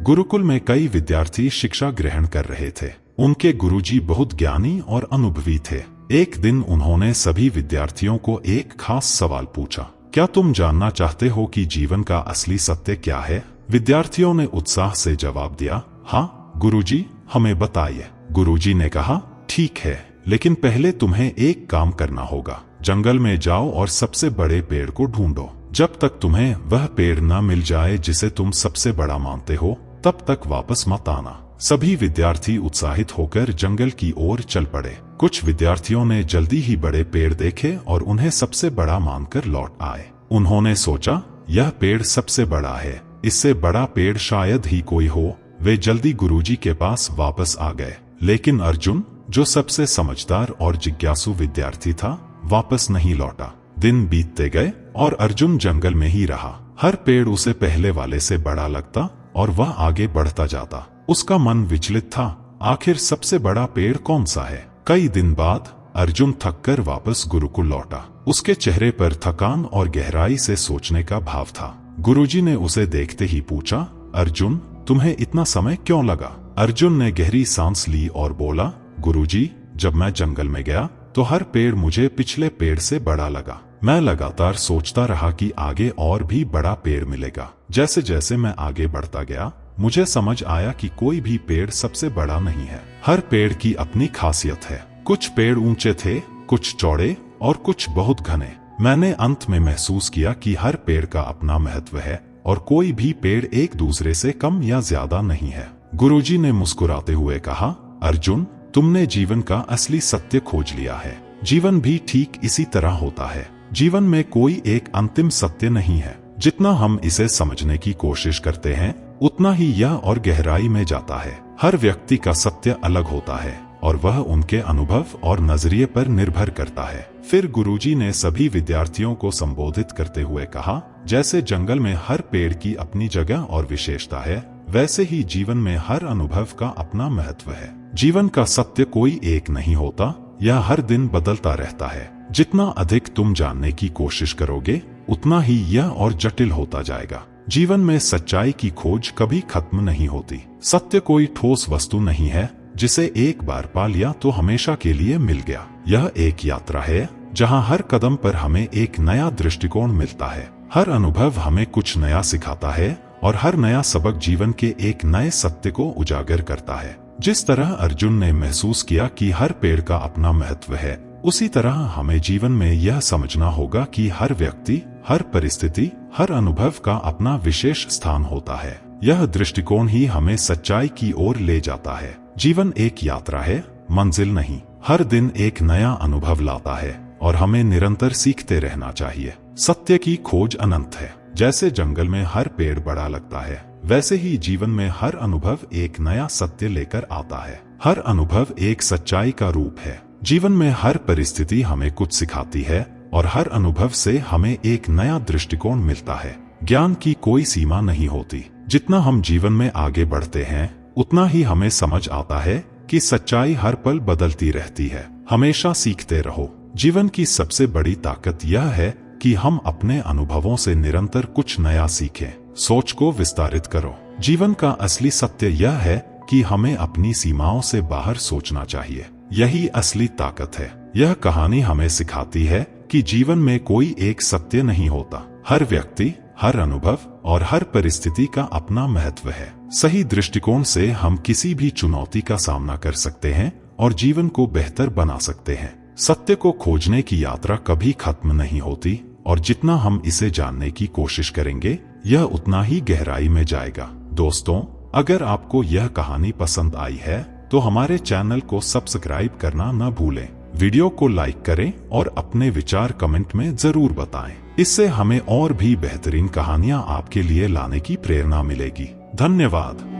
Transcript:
गुरुकुल में कई विद्यार्थी शिक्षा ग्रहण कर रहे थे। उनके गुरुजी बहुत ज्ञानी और अनुभवी थे। एक दिन उन्होंने सभी विद्यार्थियों को एक खास सवाल पूछा, क्या तुम जानना चाहते हो कि जीवन का असली सत्य क्या है? विद्यार्थियों ने उत्साह से जवाब दिया, हाँ गुरुजी, हमें बताइए। गुरुजी ने कहा, ठीक है, लेकिन पहले तुम्हें एक काम करना होगा। जंगल में जाओ और सबसे बड़े पेड़ को ढूंढो। जब तक तुम्हें वह पेड़ न मिल जाए जिसे तुम सबसे बड़ा मानते हो, तब तक वापस मत आना। सभी विद्यार्थी उत्साहित होकर जंगल की ओर चल पड़े। कुछ विद्यार्थियों ने जल्दी ही बड़े पेड़ देखे और उन्हें सबसे बड़ा मानकर लौट आए। उन्होंने सोचा, यह पेड़ सबसे बड़ा है, इससे बड़ा पेड़ शायद ही कोई हो। वे जल्दी गुरुजी के पास वापस आ गए। लेकिन अर्जुन, जो सबसे समझदार और जिज्ञासु विद्यार्थी था, वापस नहीं लौटा। दिन बीतते गए और अर्जुन जंगल में ही रहा। हर पेड़ उसे पहले वाले से बड़ा लगता और वह आगे बढ़ता जाता। उसका मन विचलित था, आखिर सबसे बड़ा पेड़ कौन सा है? कई दिन बाद अर्जुन थककर वापस गुरुकुल लौटा। उसके चेहरे पर थकान और गहराई से सोचने का भाव था। गुरुजी ने उसे देखते ही पूछा, अर्जुन, तुम्हें इतना समय क्यों लगा? अर्जुन ने गहरी सांस ली और बोला, गुरुजी, जब मैं जंगल में गया तो हर पेड़ मुझे पिछले पेड़ से बड़ा लगा। मैं लगातार सोचता रहा कि आगे और भी बड़ा पेड़ मिलेगा। जैसे जैसे मैं आगे बढ़ता गया, मुझे समझ आया कि कोई भी पेड़ सबसे बड़ा नहीं है। हर पेड़ की अपनी खासियत है। कुछ पेड़ ऊंचे थे, कुछ चौड़े और कुछ बहुत घने। मैंने अंत में महसूस किया कि हर पेड़ का अपना महत्व है और कोई भी पेड़ एक दूसरे से कम या ज्यादा नहीं है। गुरुजी ने मुस्कुराते हुए कहा, अर्जुन, तुमने जीवन का असली सत्य खोज लिया है। जीवन भी ठीक इसी तरह होता है। जीवन में कोई एक अंतिम सत्य नहीं है। जितना हम इसे समझने की कोशिश करते हैं, उतना ही यह और गहराई में जाता है। हर व्यक्ति का सत्य अलग होता है और वह उनके अनुभव और नजरिए पर निर्भर करता है। फिर गुरुजी ने सभी विद्यार्थियों को संबोधित करते हुए कहा, जैसे जंगल में हर पेड़ की अपनी जगह और विशेषता है, वैसे ही जीवन में हर अनुभव का अपना महत्व है। जीवन का सत्य कोई एक नहीं होता, यह हर दिन बदलता रहता है। जितना अधिक तुम जानने की कोशिश करोगे, उतना ही यह और जटिल होता जाएगा। जीवन में सच्चाई की खोज कभी खत्म नहीं होती। सत्य कोई ठोस वस्तु नहीं है जिसे एक बार पा लिया तो हमेशा के लिए मिल गया। यह एक यात्रा है जहां हर कदम पर हमें एक नया दृष्टिकोण मिलता है। हर अनुभव हमें कुछ नया सिखाता है और हर नया सबक जीवन के एक नए सत्य को उजागर करता है। जिस तरह अर्जुन ने महसूस किया कि हर पेड़ का अपना महत्व है, उसी तरह हमें जीवन में यह समझना होगा कि हर व्यक्ति, हर परिस्थिति, हर अनुभव का अपना विशेष स्थान होता है। यह दृष्टिकोण ही हमें सच्चाई की ओर ले जाता है। जीवन एक यात्रा है, मंजिल नहीं। हर दिन एक नया अनुभव लाता है और हमें निरंतर सीखते रहना चाहिए। सत्य की खोज अनंत है। जैसे जंगल में हर पेड़ बड़ा लगता है, वैसे ही जीवन में हर अनुभव एक नया सत्य लेकर आता है। हर अनुभव एक सच्चाई का रूप है। जीवन में हर परिस्थिति हमें कुछ सिखाती है और हर अनुभव से हमें एक नया दृष्टिकोण मिलता है। ज्ञान की कोई सीमा नहीं होती। जितना हम जीवन में आगे बढ़ते हैं, उतना ही हमें समझ आता है कि सच्चाई हर पल बदलती रहती है। हमेशा सीखते रहो। जीवन की सबसे बड़ी ताकत यह है कि हम अपने अनुभवों से निरंतर कुछ नया सीखें। सोच को विस्तारित करो। जीवन का असली सत्य यह है कि हमें अपनी सीमाओं से बाहर सोचना चाहिए। यही असली ताकत है। यह कहानी हमें सिखाती है कि जीवन में कोई एक सत्य नहीं होता। हर व्यक्ति, हर अनुभव और हर परिस्थिति का अपना महत्व है। सही दृष्टिकोण से हम किसी भी चुनौती का सामना कर सकते हैं और जीवन को बेहतर बना सकते हैं। सत्य को खोजने की यात्रा कभी खत्म नहीं होती और जितना हम इसे जानने की कोशिश करेंगे, यह उतना ही गहराई में जाएगा। दोस्तों, अगर आपको यह कहानी पसंद आई है तो हमारे चैनल को सब्सक्राइब करना न भूलें। वीडियो को लाइक करें और अपने विचार कमेंट में जरूर बताएं। इससे हमें और भी बेहतरीन कहानियां आपके लिए लाने की प्रेरणा मिलेगी। धन्यवाद।